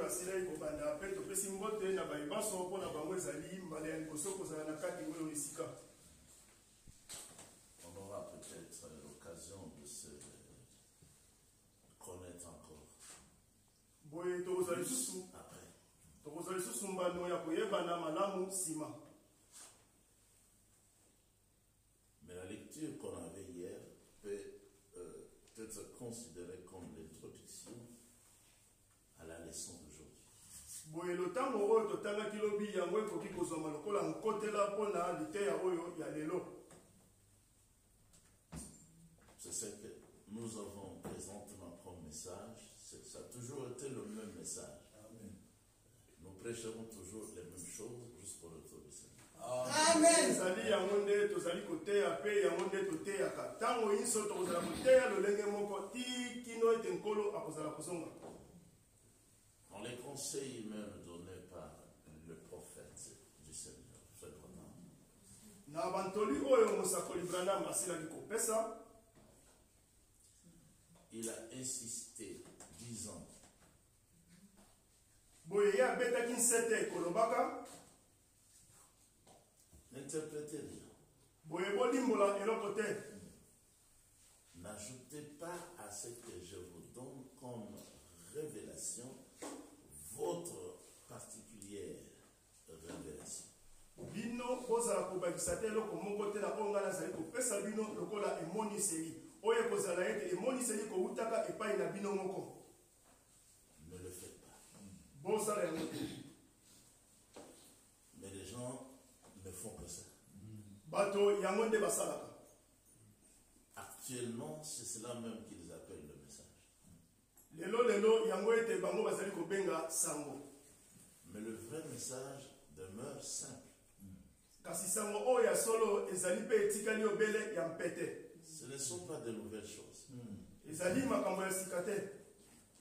basilai kobanda pe topesi mbote na bayibaso mpona bango ezali mbala ya liboso kozala na kati oyo esika. On aura peut-être l'occasion de se connaître encore. Boye tokozala lisusu Après. tokozala lisusu mbano ya koyebana malamu nsima. Mais la lecture qu'on avait hier peut être considérée comme l'introduction à la leçon d'aujourd'hui. Boye lotango oyo totangaki lobi yango ekoki kozwama lokola nkotela mpona liteya oyo ya lelo. C'est ce que nous avons présentement comme message. Ça a toujours été le même message. Amen. Nous prêcherons toujours les mêmes choses jusqu'au retour du Seigneur. Amen. Ezali yango nde tozali koteya pe yango nde toteyaka. Ntango nyonso tokozala koteya lolenge moko ti kino ete nkolo akozala kozonga. Dans les conseils même donnés par le prophète du Seigneur, Frère Branham, na bantoli oyo mosakoli Branham asilaki kopesa, il a insisté, disant, boye ye abetaki nsete kolobaka, n'interprétez rien. boye bolimbola eloko te. N'ajoutez pas à ce que je vous donne comme révélation votre particulière révélation. Bino bozala kobakisa te eloko moko te na oyo ngai nazali kopesa bino lokola emoniseli oyo ekozala ete emoniseli koutaka epai na bino moko. Ne le faites pas. Bozala yango te. Mais les gens ne font que ça. Bato yango nde basalaka. Actuellement, c'est cela même qu'ils appellent le message. Lelo yango ete bango bazali kobenga sango. Mais le vrai message demeure simple. Kasi sango oyo ya solo ezali pe etikali obele ya mpete. Ce ne sont pas de nouvelles choses. Ezali makambo ya sika te.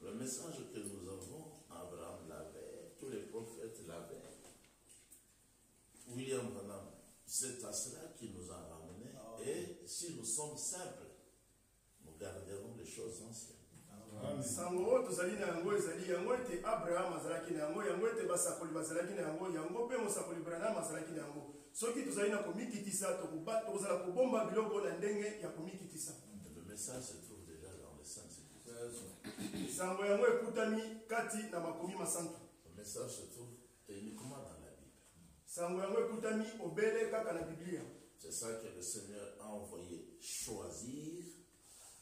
Le message que nous avons, Abraham l'avait, tous les prophètes l'avaient. William Branham, c'est à cela qui nous a ramenés. Et si nous sommes simples, nous garderons les choses anciennes. Sango oyo tozali na yango ezali yango ete Abraham azalaki na yango, yango ete basakoli bazalaki na yango, yango pe mosakoli Branham azalaki na yango. Soki tozali na komikitisa tokozala kobomba biloko na ndenge ya komikitisa. Le message se trouve déjà dans les Saintes Écritures. Sango yango ekutami kati na makomi masantu. Le message se trouve uniquement dans la Bible. Sango yango ekutami obele kaka na Biblia. C'est ça que le Seigneur a envoyé choisir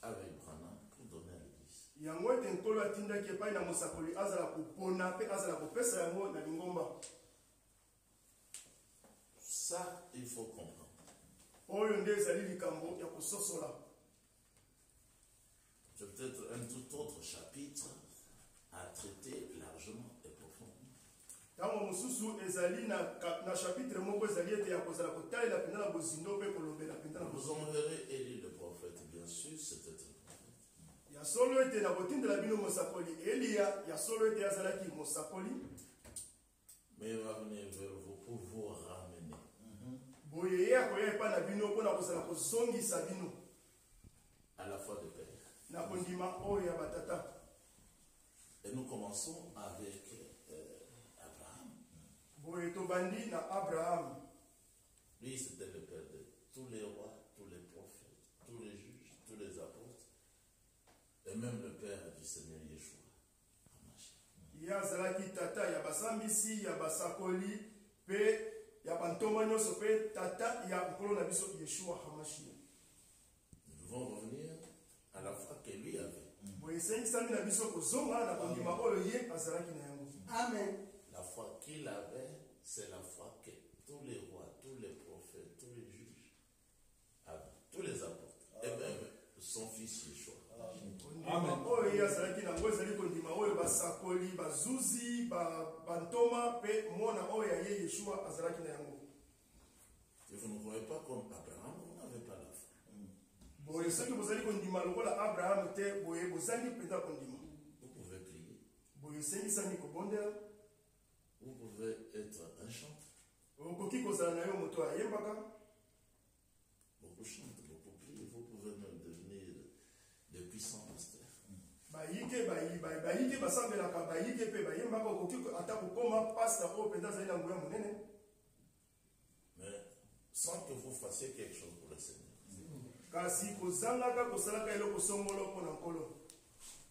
avec Branham pour donner à l'Église. Yango ete nkolo atindaki epai na mosakoli azala kopona pe azala kopesa yango na lingomba. Ça, il faut comprendre. Oyo nde ezali likambo ya kososola. C'est peut-être un tout autre chapitre à traiter largement et profondément. Tango mosusu ezali na chapitre moko ezali ete ya kozala kotalela penda na bozindo pe kolombela penda na Vous bozindo. enverrez Élie le prophète, bien sûr, c'était un prophète. Ya solo ete na kotindela bino mosakoli Elia, ya solo ete azalaki mosakoli. Mais il va venir vers vous pour vous ramener. Boye ye akoya epai na bino mpona kozala kozongisa bino À la foi de Père. na kondima oyo ya batata. Et nous commençons avec Abraham. Boye tobandi na Abraham. Lui, c'était le père de tous les rois, tous les prophètes, tous les juges, tous les apôtres, et même le père du Seigneur Yeshua. Ya azalaki tata ya basambisi ya basakoli pe ya bantoma nyonso pe tata ya nkolo na biso Yeshua HaMashiach. Nous devons revenir à la foi que lui avait. Boye esengisami na biso kozonga na kondima oyo ye azalaki na yango. Amen. La foi qu'il avait, c'est la foi que tous les rois, tous les prophètes, tous les juges avaient, tous les apôtres, et même son fils Yeshua. Amen. Oyo ye azalaki na yango ezali kondima oyo basakoli bazuzi bantoma pe mona oyo ya ye Yeshua azalaki na yango. Si vous ne croyez pas comme Abraham, vous n'avez pas la foi. Boye soki bozali kondima lokola Abraham te boye bozali mpenza kondima. Vous pouvez prier. Boye esengisami kobondela. Vous pouvez être un chanteur. Okoki kozala na yo moto ayembaka. Beaucoup chantent, beaucoup prient. Vous pouvez même devenir de puissants pasteurs. bayike basambelaka bayike mpe bayembaka okoki ata kokoma pasta oyo mpenza azali na nguya monene. Mais sans que vous fassiez quelque chose pour le Seigneur. Kasi kozangaka kosalaka eloko songolo mpo na nkolo.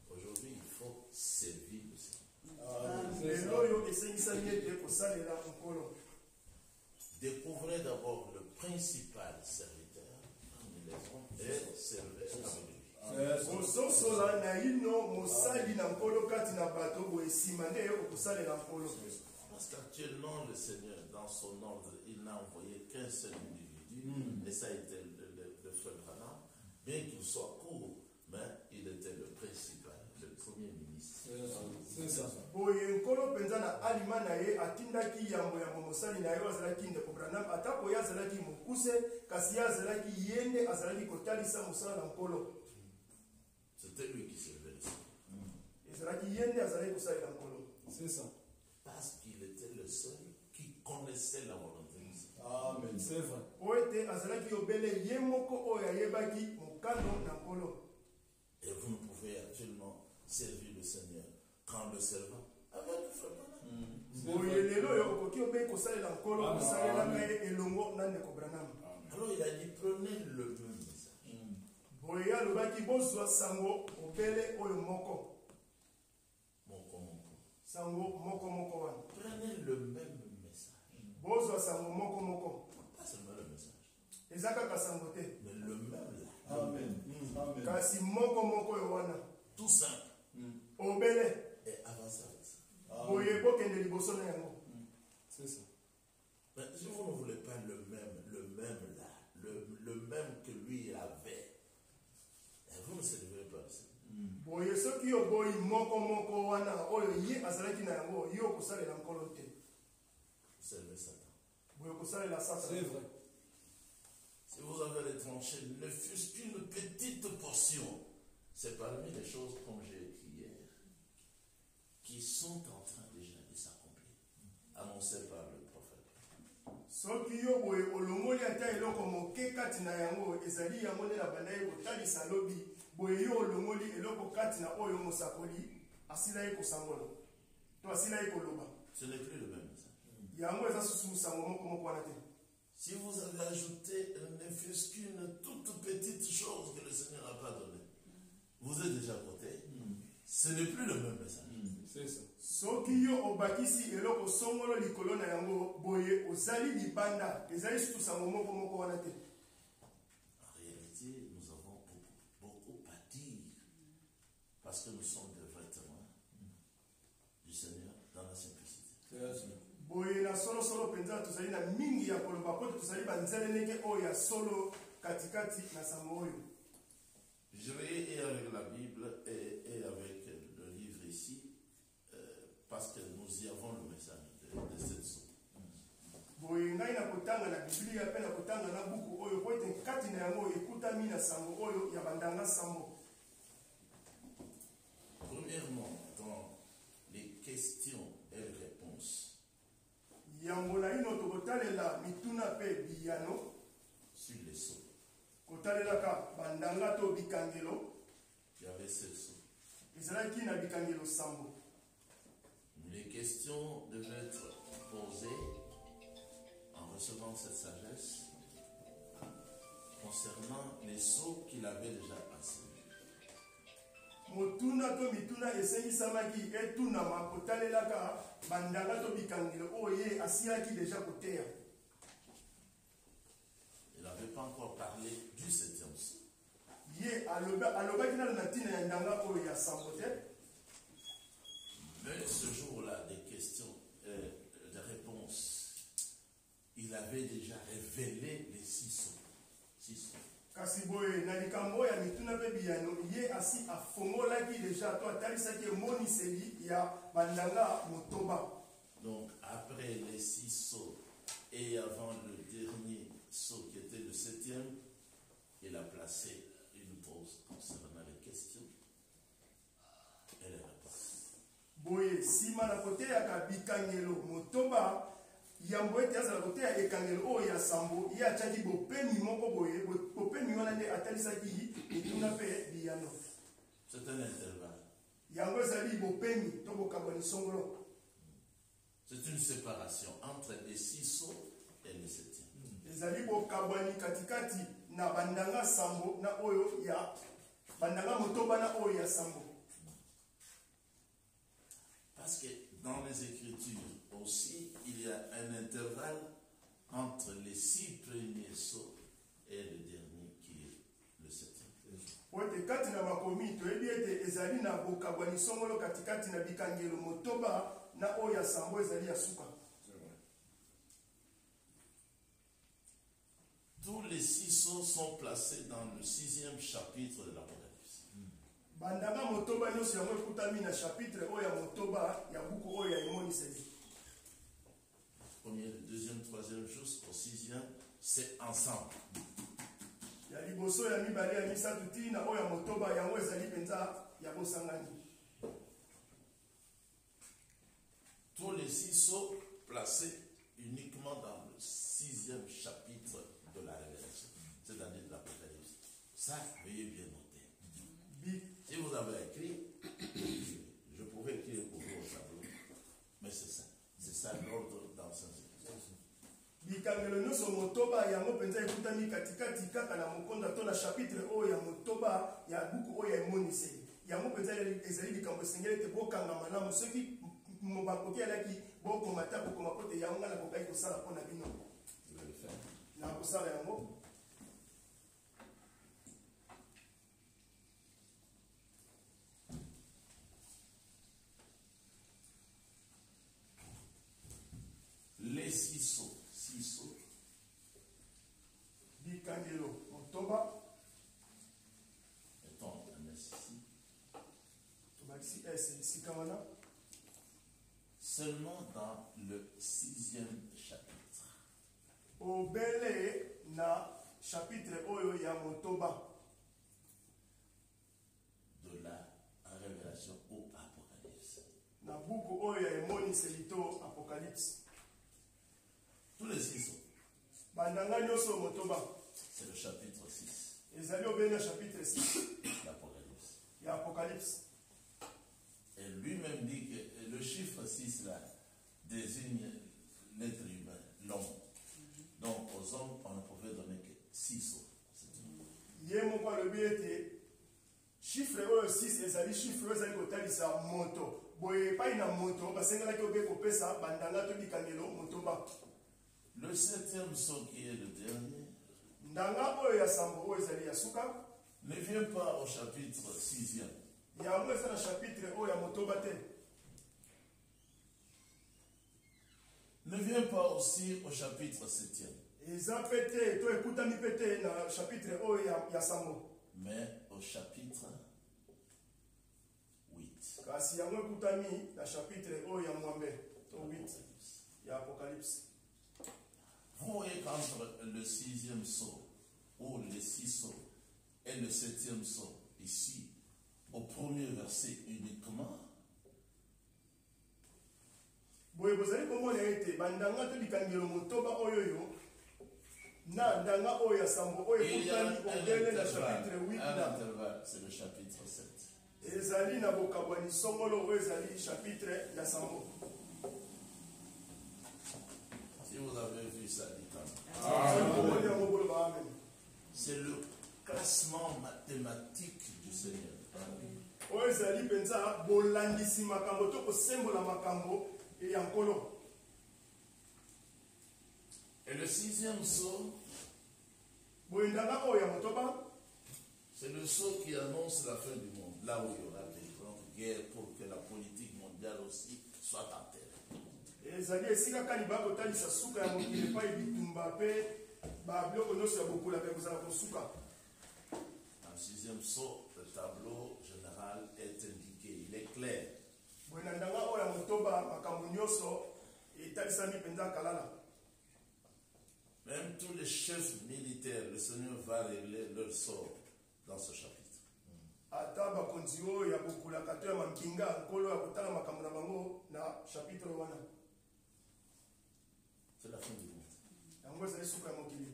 Aujourd'hui, il faut servir le Seigneur. Lelo oyo esengisami ete kosalela nkolo. Découvrez d'abord le principal serviteur parmi les hommes et servez avec lui. Ososola na ino mosali na nkolo kati na bato boye nsima nde okosalela nkolo. Parce qu'actuellement, le Seigneur, dans son ordre, il n'a envoyé qu'un seul individu, et ça a été le frère Branham, bien qu'il soit court, mais il était le principal, le premier ministre. C'est ça. Boye nkolo mpenza na alima na ye atindaki yambo ya mosali na ye azalaki ndeko Branham ata boye azalaki mokuse kasi ye azalaki yende azalaki kotalisa mosala na nkolo. C'était lui qui servait le Seigneur. Ezalaki yende azalaki kosalela nkolo. C'est ça. Parce qu'il était le seul qui connaissait la volonté de Dieu. Amen. C'est vrai. Oete azalaki obele ye moko oyo ayebaki mokano na nkolo. Et vous ne pouvez actuellement servir le Seigneur quand le servant avec le frère Branham. Boye lelo oyo okoki obei kosalela nkolo kosalelaka ye elongo na ndeko Branham. Alors il a dit, prenez le même message. Boye alobaki bozwa sango obele oyo moko. Sango moko moko wana. Prenez le même message. Bozwa sango moko moko. Pas seulement le message, Ezaka ka sango te. mais le même là. Amen. Amen. Kasi moko moko yo wana. Tout simple. Obele. Et avancez avec ça. Boye bokende liboso na yango. C'est ça. Mais si vous ne voulez pas le même là, le même que lui avait, vous ne servirez pas le Seigneur. Boye soki yo boyi moko moko wana oyo ye azalaki na yango yo kosalela nkolo te. Vous servez Satan. Boye kosalela C'est Satan. vrai. Si vous avez retranché ne fût-ce qu'une petite portion, c'est parmi les choses, comme j'ai écrit hier, qui sont en train déjà de s'accomplir, annoncées par le prophète. Soki yo boye olongoli ata eloko moke kati na yango ezali yango nde na banda ye kotalisa lobi boye yo olongoli eloko kati na oyo mosakoli asila ye kosangola to asila ye koloba. Ce n'est plus le même message. Yango eza susu sango moko moko wana te. Si vous avez ajouté ne fût-ce qu'une toute petite chose que le Seigneur n'a pas donnée, vous êtes déjà à côté. Ce n'est plus le même message. C'est ça. Soki yo obakisi eloko songolo likolo na yango boye ozali libanda ezali susu sango moko moko wana te. En réalité, nous avons beaucoup à dire parce que nous sommes des vrais témoins du Seigneur dans la simplicité. C'est ça. Boye na solo solo penza tozali na mingi ya koloba po tozali banzeleleke oyo ya solo katikati na sango oyo. Je vais et avec la Bible et avec le livre ici parce que nous y avons le message de cette source. Boye ngai na kotanga na Biblia pe na kotanga na buku oyo po ete kati na yango ekutami na sango oyo ya bandanga sambo. Premièrement, dans les questions et réponses Yango na ino tokotalela mituna pe biyano sur les sceaux, kotalelaka bandanga to bikangelo il y avait ces sceaux. ezalaki na bikangelo sambo. Les questions devaient être posées en recevant cette sagesse concernant les sceaux qu'il avait déjà passés. Motuna to mituna esengisamaki etunama kotalelaka bandanga to bikangelo oyo ye asilaki deja koteya. Il n'avait pas encore parlé du 7e sceau. Ye alobaki nano na ntina ya ndanga oyo ya sambo te. Mais ce jour-là, des questions, des réponses, il avait déjà révélé les 6 sceaux. 6 sceaux. Kasi boye na likambo ya mituna pe biyano ye asi afongolaki deja to atalisaki emoniseli ya bandanga motoba. Donc, après les 6 sceaux et avant le dernier sceau qui était le 7e, il a placé une pause concernant les questions et les réponses. Boye sima na koteyaka bikangelo motoba yambo ete azala koteya ekangelo oyo ya sambo ye atiaki bopemi moko boye bopemi wana nde atalisaki mituna pe biyano. C'est un intervalle. yango ezali bopemi to bokabwani songolo. C'est une séparation entre les 6 sceaux et le 7e. Ezali bokabwani katikati na bandanga sambo na oyo ya bandanga motoba na oyo ya sambo. Parce que dans les Écritures aussi, il y a un intervalle entre les 6 premiers sceaux et le dernier qui est le 7e. Ote kati na makomi toyebi ete ezali na bokabwani songolo katikati na bikangelo motoba na oyo ya sambo ezali ya suka. Tous les 6 sceaux sont placés dans le 6e chapitre de l'Apocalypse. Bandanga motoba nyonso yango ekutami na chapitre oyo ya motoba ya buku oyo ya emoniseli. Premier, le deuxième, troisième, jusqu'au 6e, c'est ensemble. Ya liboso ya mibale ya misatu ti na oyo ya motoba yango ezali penza ya bosangani. Tous les 6 sceaux placés uniquement dans le 6e chapitre de la Révélation, c'est-à-dire de l'Apocalypse. Ça, veuillez bien noter. Si vous avez écrit, je pouvais écrire pour vous au tableau, mais c'est ça. C'est ça l'ordre dans ce sens. Bikangelo nyonso motoba yango penza ekutami katikati kaka na mokonda to na chapitre oyo ya motoba ya buku oyo ya emoniseli. Yango penza ezali likambo esengeli ete bokanga malamu soki mobakoki alaki bokoma ta bokoma pote yango ngana kokai kosala mpona bino. Je vais le faire. Na kosala yango. Les 6 sceaux. Bikangelo motoba. Mettons un S ici. Tobakisi S esika wana. Seulement dans le 6e chapitre. Obele na chapitre oyo ya motoba. De la révélation au Apocalypse. Na buku oyo ya emoniseli to apocalypse. Tous les 6 sceaux. Bandanga nyonso motoba. C'est le chapitre 6. Ezali obele na chapitre 6 L'Apocalypse. ya apocalypse. Et lui-même dit que le chiffre 6 là désigne l'être humain, l'homme. Donc aux hommes, on ne pouvait donner que 6 sceaux. Ye moko alobi ete chiffre oyo 6 ezali chiffre oyo ezali kotalisa moto. Boye epai na moto basengelaki obe kopesa bandanga to bikangelo motoba. Le 7e sceau qui est le dernier Ndanga oyo ya sambo oyo ezali ya suka. ne vient pas au chapitre 6e. Yango eza na chapitre oyo ya motoba te. Ne vient pas aussi au chapitre 7e. Eza pete to ekutami pete na chapitre oyo ya sambo. Mais au chapitre 8. Kasi yango ekutami na chapitre oyo ya mwambe to 8 ya apocalypse. Vous voyez qu'entre le 6e sceau, ou les 6 sceaux, et le 7e sceau, ici, au premier verset uniquement, Boye bozali komona ete bandanga to bikangelo motoba oyo yo na ndanga oyo ya sambo oyo il y a ekutami obele na chapitre 8 un na intervalle, c'est le chapitre 7. ezali na bokabwani songolo oyo ezali chapitre ya sambo. Si vous avez vu ça, dites Omoni yango boloba amen. c'est le classement mathématique du Seigneur. Oyo ezali penza bolandisi makambo to kosembola makambo ya nkolo. Et le 6e sceau, Boye ndanga oyo ya motoba c'est le sceau qui annonce la fin du monde, là où il y aura des grandes guerres pour que la politique mondiale aussi soit enterrée. ezali esika kani bakotalisa suka ya mokili epai bitumba mpe babiloko nyonso ya bokulaka ekozala kosuka. Dans le 6e sceau, le tableau général est indiqué, il est clair. Boye na ndanga oyo ya motoba makambo nyonso etalisami mpenza kalala. Même tous les chefs militaires, le Seigneur va régler leur sort dans ce chapitre. Ata bakonzi oyo ya bokulaka to ya mampinga nkolo ya kotala makambo na bango na chapitre wana. C'est la fin du monde. Yango ezali suka ya mokili.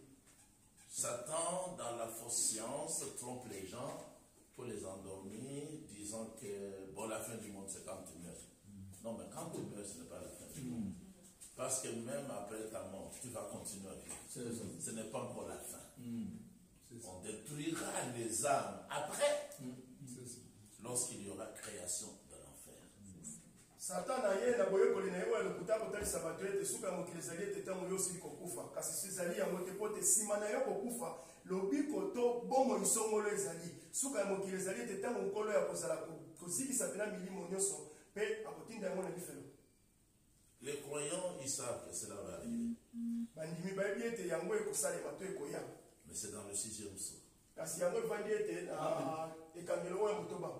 Satan, dans la fausse science, trompe les gens pour les endormir, disant disant que bon, la fin du monde, c'est quand tu meurs. Non, mais quand tu meurs, ce n'est pas la fin du monde. Parce que même après ta mort, tu vas continuer à vivre. Ce n'est pas encore la fin. On détruira les âmes après, lorsqu'il y aura création de l'enfer. Satan na ye na boyekoli na ye oyo lokuta kotalisa bato ete suka mokili ezali ete ntango yo osili kokufa kasi ezali yango te mpo te nsima na yo kokufa lobiko to bomoi songolo ezali suka ya mokili ezali ete ntango nkolo ya kozala kozikisa mpena milimo nyonso mpe akotinda yango na bifelo. Les croyants, ils savent que cela va arriver. bandimi bayebi ete yango ekosalema to ekoya Mais c'est dans le 6e saut. kasi yango evandi ete na ekangelo oyo ya motoba.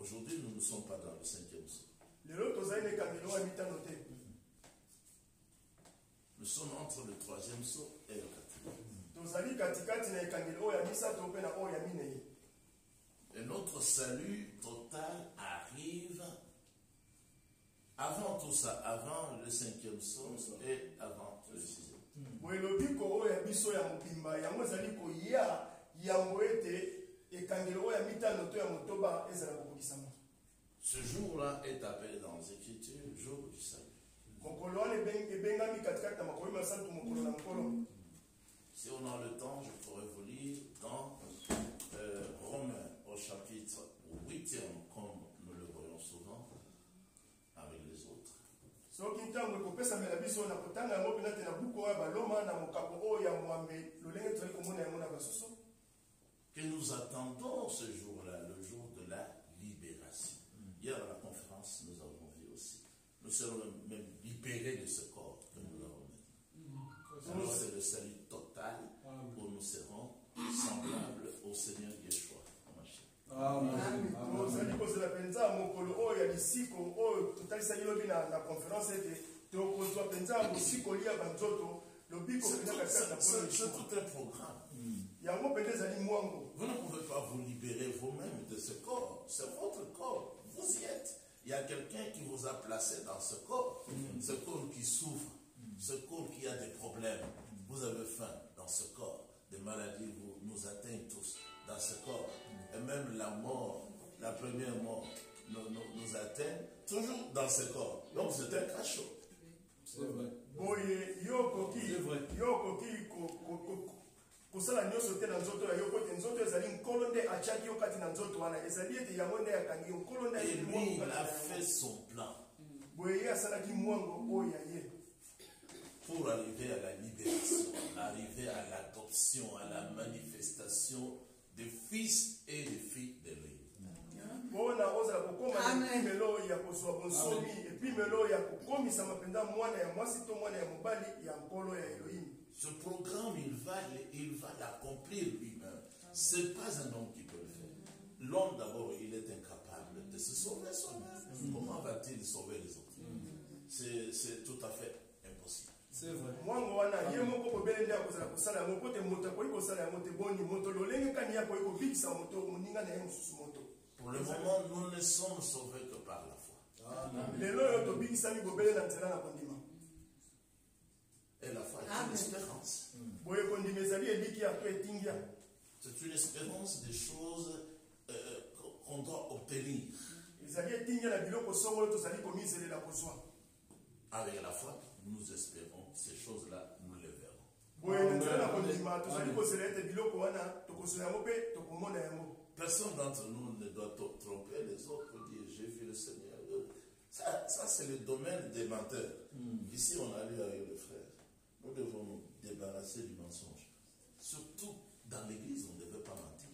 Aujourd'hui, nous ne sommes pas dans le 5e saut. lelo tozali na ekangelo oyo ya mitano te. Nous sommes entre le 3e saut et le 4e. tozali katikati na ekangelo oyo ya misato mpe na oyo ya minei. Et notre salut total arrive avant tout ça, avant le 5e saut et avant le 6e. boye lobiko oyo ya biso ya mobimba yango ezali koya yango ete ekangelo oyo ya mitano to ya motoba ezala kobokisama. Ce jour-là est appelé dans les Écritures le jour du salut. mokolo wana ebengami katikati na makomi masantu mokolo na mokolo. Si on a le temps, je pourrais vous lire dans Romains au chapitre 8e, comme nous le voyons souvent avec les autres. soki ntango ekopesamela biso na kotanga yango mpena te na buku oyo ya baloma na mokako oyo ya mwambe lolenge tozali komona yango na basusu. Que nous attendons ce jour-là, le jour de la libération. Hier à la conférence, nous avons vu aussi. Nous serons même libérés de ce corps que nous avons maintenant. Alors c'est le salut total où nous serons semblables au Seigneur Yeshua. tozali kozela mpenza mokolo oyo ya lisiko oyo totalisaki lobi na konference ete tokozwa mpenza mosikoli ya banzoto lobiko mpenza katikati na C'est tout un programme. yango mpenza ezali mwango. Vous ne pouvez pas vous libérer vous-même de ce corps. C'est votre corps. Vous y êtes. Il y a quelqu'un qui vous a placé dans ce corps. Ce corps qui souffre. Ce corps qui a des problèmes. Vous avez faim dans ce corps. Des maladies nous atteignent tous dans ce corps. Et même la mort, la première mort, nous atteint toujours dans ce corps. Donc c'est un cachot. C'est vrai. boye yokoki kosala nyonso te na nzoto ya yo kote nzoto ezali nkolo nde atiaki yo kati na nzoto wana ezali ete yango nde akangi yo nkolo nde Et lui, il a fait son plan boye ye asalaki mwango oyo ya ye pour arriver à la libération, arriver à l'adoption, à la manifestation des fils et des filles de lui. mpona ozala kokóma na epimelo ya kozwa bonsomi epimelo ya kokomisama mpenza mwana ya mwasi to mwana ya mobali ya nkolo ya elohimi. Ce programme, il va l'accomplir lui-même. Ce n'est pas un homme qui peut le faire. L'homme, d'abord, il est incapable de se sauver soi-même. Comment va-t-il sauver les autres? C'est tout à fait impossible. C'est vrai. mwango wana ye moko kobele nde akozala kosala yango po te moto akoki kosala yango te boni moto lolenge kani ye akoki kobikisa moto moninga na ye mosusu moto. Pour le moment, nous ne sommes sauvés que par la foi. lelo oyo tobikisami bobele na nzela na kondima. Et la foi est une espérance. boye kondima ezali eliki ya to etingia. C'est une espérance des choses qu'on doit obtenir. ezali etingia na biloko songolo tozali komiselela kozwa. Avec la foi, nous espérons ces choses-là, nous les verrons. boye na nzela na kondima tozali kosela ete biloko wana tokozwa yango mpe tokomona yango. Personne d'entre nous ne doit tromper les autres pour dire j'ai vu le Seigneur. Ça c'est le domaine des menteurs. Ici, on a lu avec le frère. Nous devons nous débarrasser du mensonge. Surtout dans l'église, on ne devait pas mentir.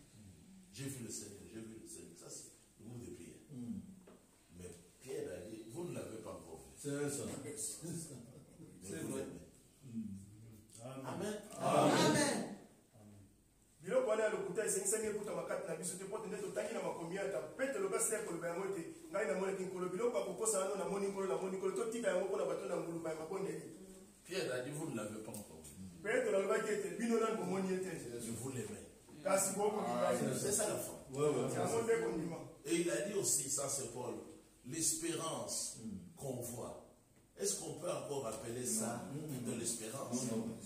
J'ai vu le Seigneur, j'ai vu le Seigneur. Ça, c'est le mot de prière. Mais Pierre a dit vous ne l'avez pas encore vu. C'est ça. C'est vrai. Amen. Amen. biloko wana ya lokuta esengisami ekutama kati na biso te po te nde totangi na makomi ata petelo kasi ya koloba yango ete ngai namonaki nkolo biloko akokosa wana namoni nkolo totika yango mpona bato na nguluba ya mabondeli. Pierre a dit vous ne l'avez pas encore vu. petelo alobaki ete bino nani bomoni ye te Je vous l'aimais. kasi bokokingai C'est ça la foi. yango nde kondima. Et il a dit aussi, ça c'est Paul, l'espérance qu'on voit. Est-ce qu'on peut encore appeler ça de l'espérance? Non.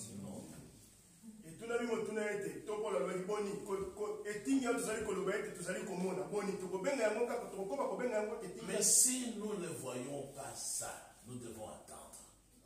tuna bimo tuna ete tokola lobi boni etingi ya tuzali koloba ete tuzali komona boni tokobenga yango kaka tokokoba kobenga yango etingi. Mais si nous ne voyons pas ça, nous devons attendre.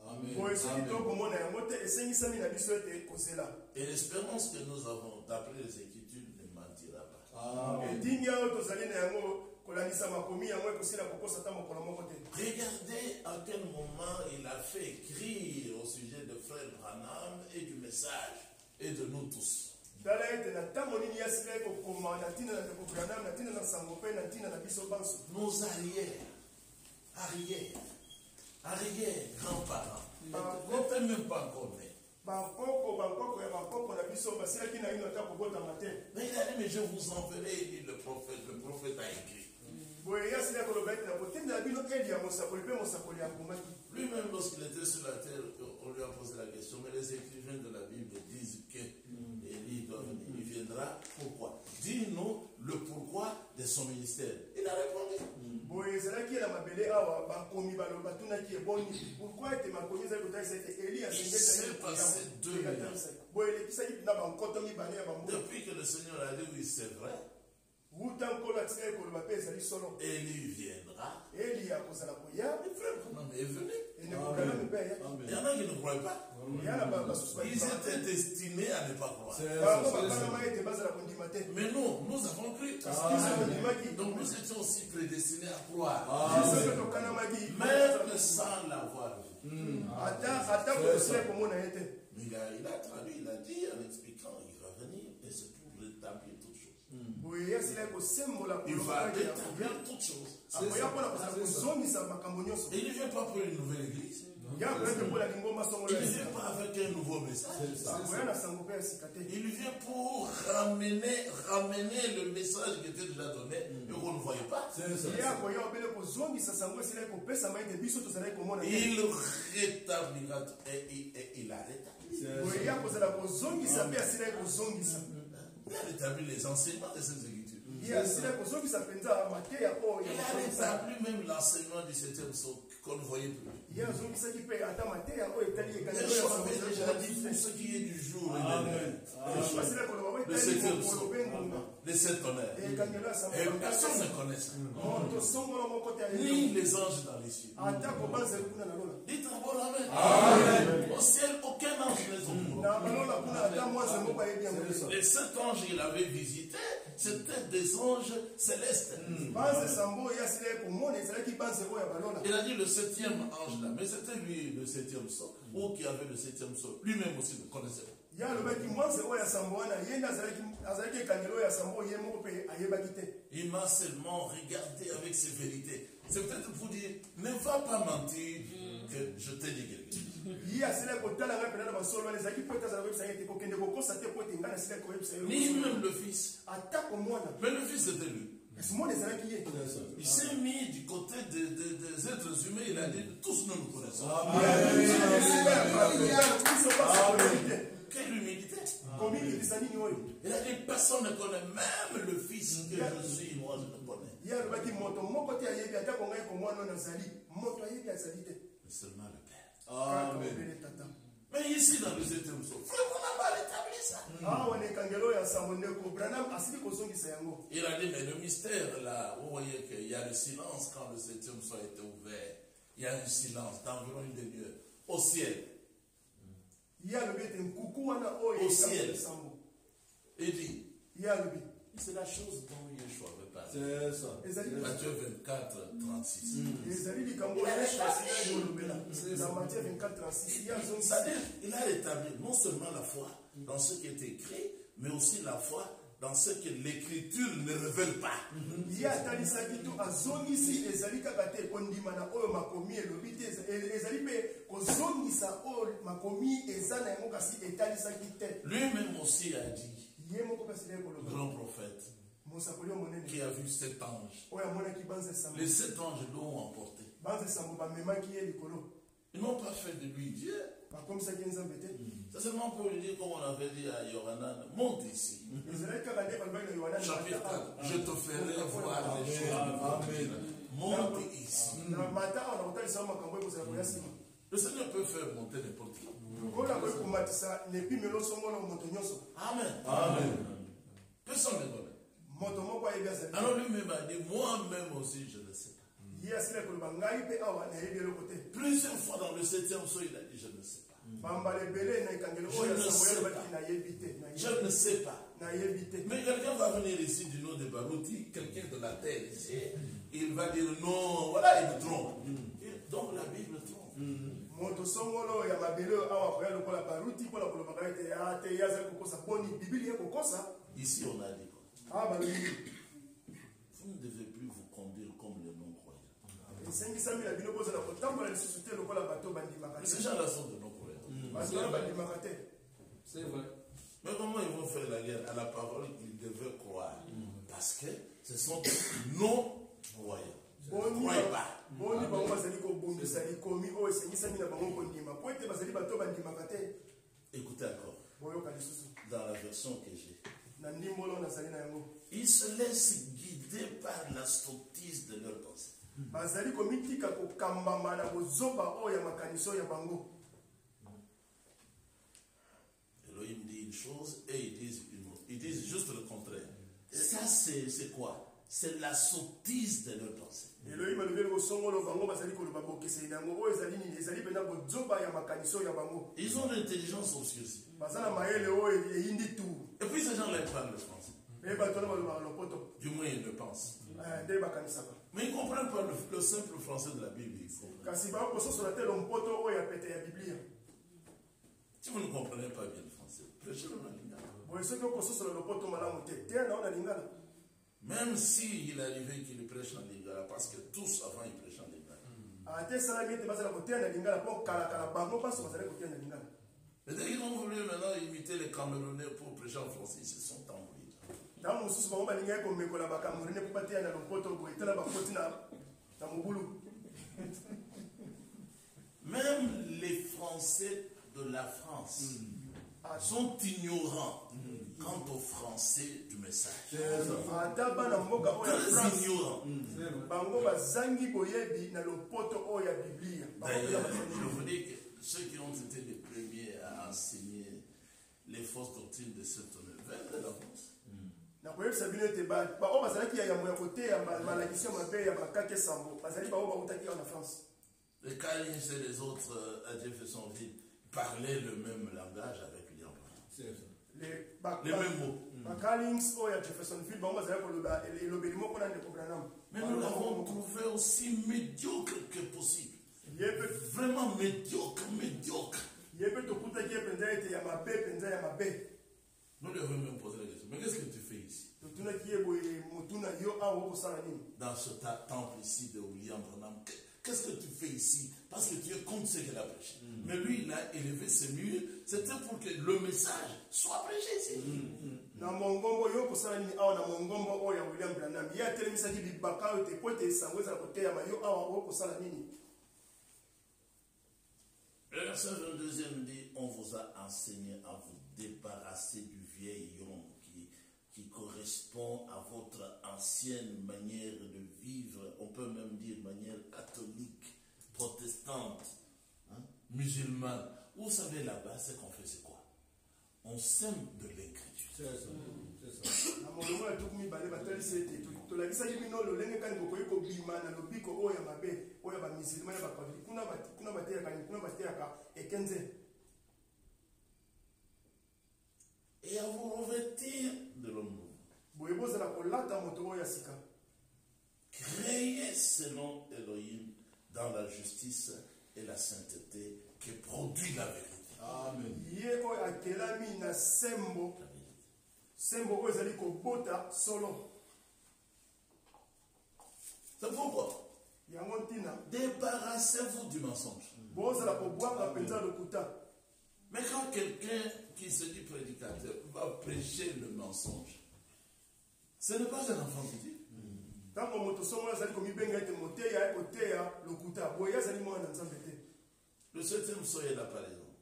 Amen. Soki tokomona yango te esengisami na biso ete kozela. Et l'espérance que nous avons d'après les Écritures ne mentira pas. Etingi ya tozali na yango kolangisa makomi yango ekosila kokosa ta mokolo moko te. Regardez à quel moment il a fait écrire au sujet de Frère Branham et du message et de nous tous. Tala ete na ntango nini yasila ekokoma na ntina na ndeko Branham na ntina na sango mpe na ntina na biso banso. Nos arrière, grands-parents, n'étaient même pas encore nés. Bankoko ya bankoko na biso basilaki na ino ata kobotama te. Mais il a dit, mais je vous enverrai, dit le prophète a écrit. Boye yasila koloba ete na kotindela bino eli ya mosakoli mpe mosakoli akomaki. Lui-même, lorsqu'il était sur la terre, on lui a posé la question, mais les écrivains de la Bible disent que Élie doit venir. Il viendra. Pourquoi? Dis-nous le pourquoi de son ministère. Il a répondu. Boye ezalaki la mabele awa bakomi baloba tunaki eboni. Pourquoi ete makomi ezali kotalisa ete Eli C'est passé 2 ans. Boye elekisaki na bankoto mibale ya bambula. Depuis que le Seigneur a dit oui, c'est vrai. Élie viendra. Eli akozala koya. Le frère Branham est venu. Il y en a qui ne croient pas. Ils étaient destinés à ne pas croire. Mais nous, nous avons cru. Donc nous étions aussi prédestinés à croire. Même sans l'avoir vu. Mais il a traduit, il a dit en expliquant, il va venir et c'est pour rétablir toutes choses. Il va rétablir toutes choses. Et il ne vient pas pour une nouvelle église. Il ne vient pas avec un nouveau message. Il vient pour ramener le message qui était déjà donné et qu'on ne voyait pas. Il rétablira et il a rétabli. Il a rétabli les enseignements de ces Écritures. Il a rétabli même l'enseignement du 7e psaume qu'on ne voyait plus. Les choses avaient déjà dit pour ce qui est du jour et de l'heure. Le 7e psaume, les 7 honneurs. Et personne ne connaît ça. Ni les anges dans les cieux. Dites d'abord Amen. Au ciel, aucun ange n'est au monde. Les 7 anges qu'il avait visités, c'était des anges célestes. Il a dit le 7e ange là, mais c'était lui le 7e sceau, ou qui avait le 7e sceau. Lui-même aussi ne connaissait pas. Il m'a seulement regardé avec ses vérités. C'est peut-être pour dire, ne va pas mentir que je t'ai dit quelque chose. Ni même le fils. Mais le fils était lui. Il s'est mis du côté des êtres humains. Il a dit, tous nous nous connaissons. Quelle humilité. Il a dit, personne ne connaît, même le fils que je suis, moi je le connais. Mais seulement le Père. Amen. Mais ici dans le 7e psaume, frère, on n'a pas rétabli ça. Il a dit, mais le mystère là, vous voyez qu'il y a le silence quand le 7e psaume a été ouvert. Il y a un silence d'environ une demi-heure. Au ciel. Au ciel. Il dit, c'est la chose dont Yeshua veut parler. C'est ça. Matthieu 24, 36. C'est-à-dire, il a rétabli non seulement la foi dans ce qui est écrit, mais aussi la foi dans ce que l'Écriture ne révèle pas. Lui-même aussi a dit, le grand prophète, qui a vu 7 anges. Les 7 anges l'ont emporté. Ils n'ont pas fait de lui Dieu. C'est seulement pour lui dire, comme on avait dit à Yohanan, monte ici. Chapitre 4, je te ferai voir les choses. Monte ici. Le Seigneur peut faire monter n'importe qui. Amen. Amen. Personne ne connaît. Alors lui-même a dit, moi-même aussi, je ne sais pas. Plusieurs fois dans le 7e psaume, il a dit, je ne sais pas. Je ne sais pas. Mais quelqu'un va venir ici du nom de Barouti, quelqu'un de la terre ici, il va dire non, voilà, il me trompe. Donc la Bible trompe. Ici on a dit quoi? Vous ne devez plus vous conduire comme les non-croyants. Ces gens-là sont de non-croyants. C'est vrai. Mais comment ils vont faire la guerre à la parole qu'ils devaient croire? Parce que ce sont des non-croyants. Ils ne croient pas. Écoutez encore. Dans la version que j'ai. Ils se laissent guider par la sottise de leur pensée. Elohim dit une chose et ils disent une autre. Ils disent juste le contraire. Ça, c'est quoi? C'est la sottise de leur pensée. Ils ont l'intelligence aussi. Et puis ces gens-là parlent le français. Du moins, ils le pensent. Mais ils ne comprennent pas le simple français de la Bible. Si vous ne comprenez pas bien le français, prêchez-le en lingala. Même s'il arrivait qu'il prêche en lingala, parce que tous avant ils prêchent en lingala. Et dès qu'ils ont voulu maintenant imiter les Camerounais pour prêcher en français, ils se sont embrouillés. Même les Français de la France sont ignorants quant au français du message. Très ignorants. D'ailleurs, je vous dis que ceux qui ont été les premiers à enseigner les fausses doctrines de cette honneur viennent de la France. Les Calins et les autres à Jeffersonville parlaient le même langage avec William Branham. Les mêmes mots. Mais nous l'avons trouvé aussi médiocre que possible. Vraiment médiocre. Nous lui avons même posé la question. Mais qu'est-ce que tu fais ici? Dans ce temple ici de William Branham, qu'est-ce que tu fais ici? Parce que tu es contre ce qu'il a prêché. Mais lui, il a élevé ses murs. C'était pour que le message soit prêché ici. Le verset 22e dit, on vous a enseigné à vous débarrasser du vieil homme qui correspond à votre ancienne manière de vivre, on peut même dire manière catholique, protestante, musulmane. Vous savez là-bas, ce qu'on fait, c'est quoi? On sème de l'incrédulité. C'est ça. Et à vous revêtir de l'homme nouveau. Créé selon Elohim dans la justice et la sainteté qui produit la vérité. Amen. C'est pourquoi débarrassez-vous du mensonge. Mais quand quelqu'un qui se dit prédicateur va prêcher le mensonge, ce n'est pas un enfant de Dieu. Le 7e psaume est là par exemple.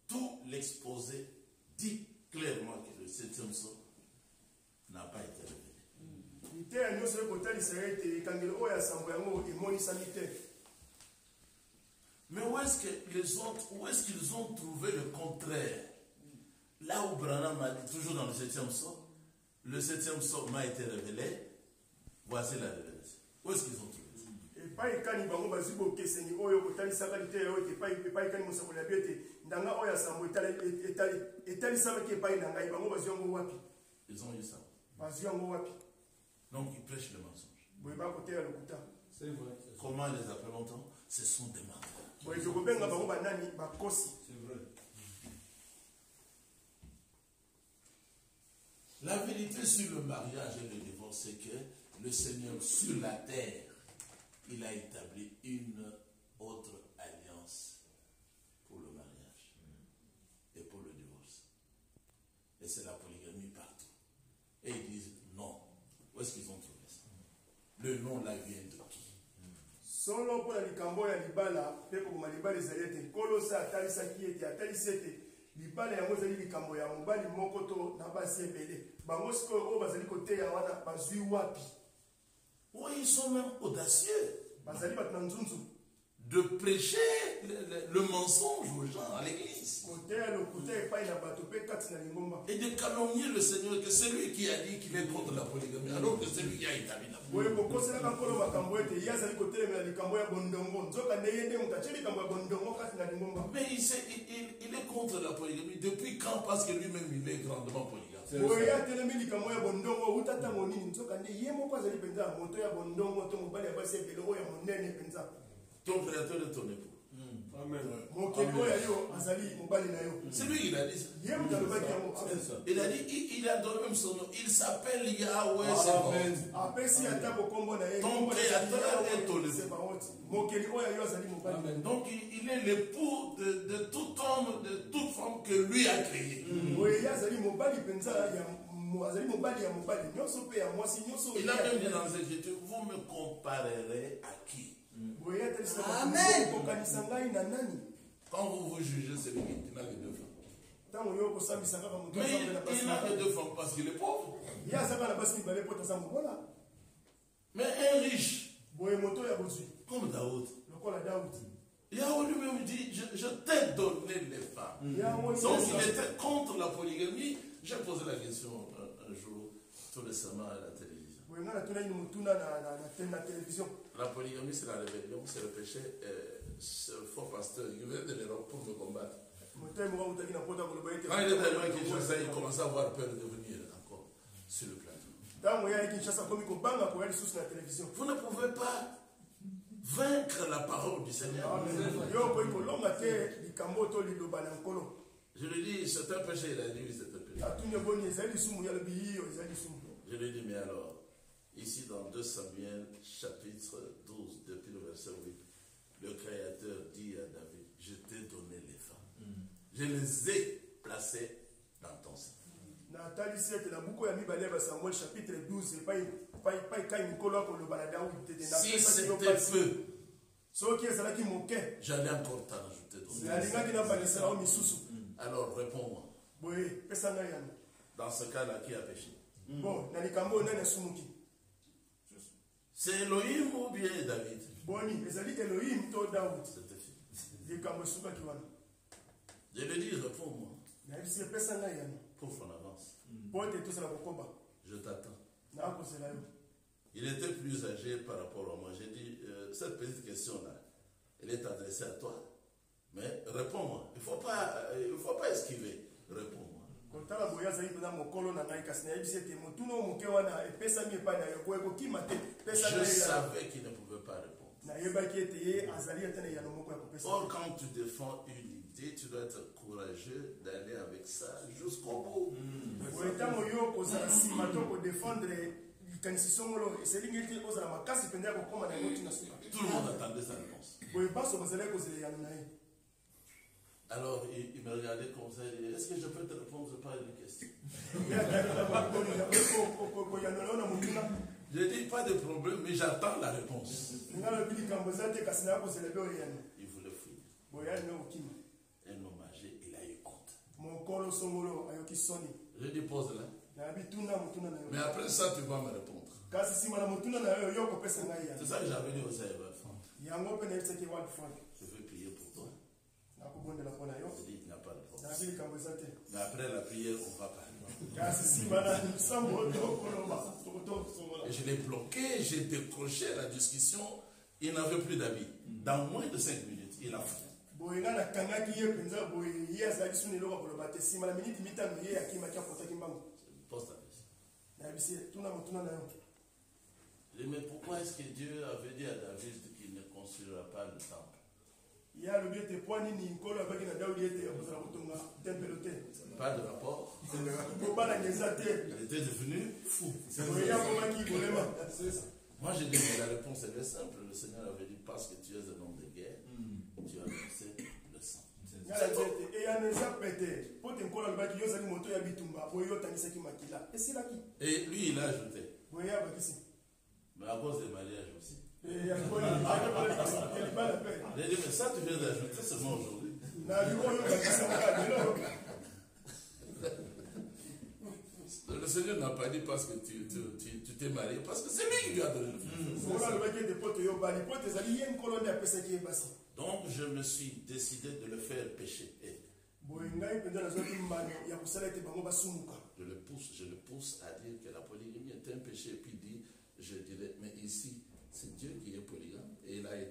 Tout l'exposé dit clairement que le 7e psaume n'a pas été révélé. ite nyonso ekotalisa ete ekangeli oyo asambo yango emonisami te. Mais où est-ce que les autres, où est-ce qu'ils ont trouvé le contraire? Là où Branham a dit, toujours dans le 7e psaume, le 7e psaume m'a été révélé, voici la révélation. Où est-ce qu'ils ont trouvé ça? Epai ekani bango bazwi bokeseni oyo kotalisaka lite oyo ete epai ekani mosakoli ya bete ndanga oyo asambo etalisamaki epai na ngai bango bazwi yango wapi? Ils ont eu ça. Bazwi yango wapi? Donc ils prêchent le mensonge. Boye bakoteya lokuta. C'est vrai. Comment les appelons-on? Ce sont des menteurs. Boye tokobenga bango banani bakosi. C'est vrai. La vérité sur le mariage et le divorce, c'est que le Seigneur sur la terre, il a établi une autre alliance pour le mariage et pour le divorce. Et c'est la polygamie partout. Et ils disent non. Où est-ce qu'ils ont trouvé ça? Le nom là vient de qui? Solo mpona likambo ya libala mpe kokoma libala ezali ete nkolo se atalisaki ete atalisi ete libala yango ezali likambo ya mobali moko to na basi ebele bango sikoyo oyo bazali koteya wana bazwi wapi? Oui, ils sont même audacieux Bazali bato na nzunzu de prêcher le mensonge aux gens à l'église koteya lokuta epai na bato mpe kati na lingomba et de calomnier le Seigneur, que c'est lui qui a dit qu'il est contre la polygamie, alors que c'est lui qui a établi la boye polygamie. kokoselaka nkolo makambo ete ye azali kotelemela likambo ya bondongo nzoka nde ye nde moto atie likambo ya bondongo kati na lingomba. Mais il est contre la polygamie. Depuis quand? Parce que lui-même, il est grandement polygame. boye ye atelemi likambo ya bondongo uta ntango nini nzoka nde ye moko azali mpenza ya moto ya bondongo to mobali ya basi ebele oyo ya monene mpenza. Ton créateur est ton époux. Amen. mokeli oyo ya yo azali mobali na yo. C'est lui qui l'a dit ça. ye moto alobaki yango. Il a dit, il a donné même son nom. Il s'appelle Yahweh Amen. Sebaot. apesi ata kokombo na ye Ton créateur est ton époux. Sebaoti. mokeli oyo ya yo azali mobali. Amen. Donc il est l'époux de tout homme, de toute femme que lui a créé. boye ye azali mobali mpenza azali mobali ya mobali nyonso mpe ya mwasi nyonso. Il a même dit dans les Écritures, vous me comparerez à qui? boye ye atalisaka Amen. kokanisa ngai na nani? Quand vous jugez celui qui n'a que 2 femmes. ntango yo okosambisa kaka moto Mais azambe na basi il n'a que mibale. 2 femmes parce qu'il est pauvre. ye azaka na basi mibale mpo taza mobola. Mais un riche, boye moto ya bozwi comme Daoud, lokola Daudi Yahweh lui-même dit, je t'ai donné les femmes. yango Donc il était contre la polygamie. J'ai posé la question un jour, tout récemment à la télévision. boye ngai natuna ini motuna na télévision. La polygamie, c'est la rébellion, c'est le péché. Ce faux pasteur, il venait de l'Europe pour me combattre. moto moko autaki na mpota koloba ete Quand il était arrivé à Kinshasa, il commençait à avoir peur de venir encore sur le plateau. ntango ye ali kinshasa akomi kobanga koya lisusu na télévision. Vous ne pouvez pas vaincre la parole du Seigneur. yo okoki kolonga te likambo to liloba na nkolo. Je lui dis, c'est un péché. Il a dit, oui, c'est un péché. atuni eboni ezali lisumu ya lobi yiyo ezali lisumu. Je lui dis, mais alors, ici dans 2 Samuel, chapitre 12, depuis le verset 8, le Créateur dit à David, je t'ai donné les femmes. Je les ai placées dans ton sein. natalisi ete na buku ya mibale ya basamuel chapitre 12 epai kai mikolo akoloba na daudi tete Si c'était napesi peu, soki ezalaki moke j'allais encore t'en ajouter d'autres. nalingaki nabanisela o misusu. Alors réponds-moi, boye pesa ngai yango. dans ce cas-là, qui a péché? bon na likambo oyo nani asumuki? C'est Elohim ou bien David? boni ezali elohim to daudi? C'était fini. likambo esukaki wana. Je lui dis, réponds-moi, nayebisi epesa ngai yango pour qu'on avance. po ete tosala kokoba Je t'attends. nakozela yo. Il était plus âgé par rapport à moi. J'ai dit, cette petite question-là, elle est adressée à toi. Mais réponds-moi. Il ne faut pas esquiver. Réponds-moi. kotala boye azali mpena mokolo na ngai kasi nayebisi ete motuna oyo moke wana epesami epai na yo po ekokima te pesa Je ngai savais qu'il ne pouvait pas répondre. nayebaki ete ye azali ete na eyano moko ya kopesa. Or, quand tu défends une idée, tu dois être courageux d'aller avec ça jusqu'au bout. boye ntango yo kozala nsima to kodefendre likanisi songolo eselingi ete ozala makasi mpenza ya kokóma na yango ntina suka. Tout le monde attendait sa réponse. boye baso bazalaki kozela eyano na ye. Alors, il me regardait comme ça. Il dit, est-ce que je peux te répondre par une question? ye atalaka koyanola yo na motuna. Je dis, pas de problème, mais j'attends la réponse. nga lobi likambo eza te kasi naya kozela be oyo eyano. Il voulait fuir. boye alina kokima Un homme âgé, il a eu honte. mokolo songolo ayoki soni. Je dis, pose-la. nayebi tuna motuna na Mais yo. après ça, tu vas me répondre. kasi nsima na motuna na yo yo kopesa ngai C'est yango ça que j'avais dit aux Aïbal Franck. yango mpe nayebisaki wad frank Je veux prier pour toi. nakobondela mpo na yo Je dis, il n'y a pas de problème. nabi likambo eza te Mais après la prière, on va parler. kasi nsima na nsambo tokoloba tokotokosomola Et je l'ai bloqué, j'ai décroché la discussion. Il n'avait plus d'avis. Dans moins de 5 minutes, il a fui. boye nga nakangaki ye mpenza boye ye azalaki suni eloko koloba te nsima na miniti mitano ye akimaki akotaki mbango Pose ta question. nayebisi ye tuna motuna na yo Je dis, mais pourquoi est-ce que Dieu avait dit à David qu'il ne construira pas le temple? ye alobi ete po nini nkolo abaki na daudi ete akozala kotonga tempelo te Pas de rapport. kobalanga eza te Il était devenu fou. boye ye akomaki kolema Moi, j'ai dit, mais la réponse elle est simple. Le Seigneur avait dit, parce que tu es un homme de guerre, tu as versé le sang. ngala te ete eyano eza pete po te nkolo alobaki yo ozali moto ya bitumba boye yo otangisaki makila esilaki Et lui, il a ajouté, boye ye abakisi mais à cause des mariages aussi. libala mpe Il a dit, mais ça, tu viens d'ajouter seulement aujourd'hui. na liko oyo bakisi moka lelo Le Seigneur n'a pas dit parce que tu t'es marié, parce que c'est lui qui lui a donné le feu. nkolo alobaki ete po toyobali po te ezali ye nkolo nde apesaki ye basi Donc, je me suis décidé de le faire pécher. Et boye ngai mpenza nazwaki mbano ya kosala ete bango basumuka je le pousse à dire que la polygamie est un péché. Et puis dit, je dirais, mais ici, c'est Dieu qui est polygame. Et il a été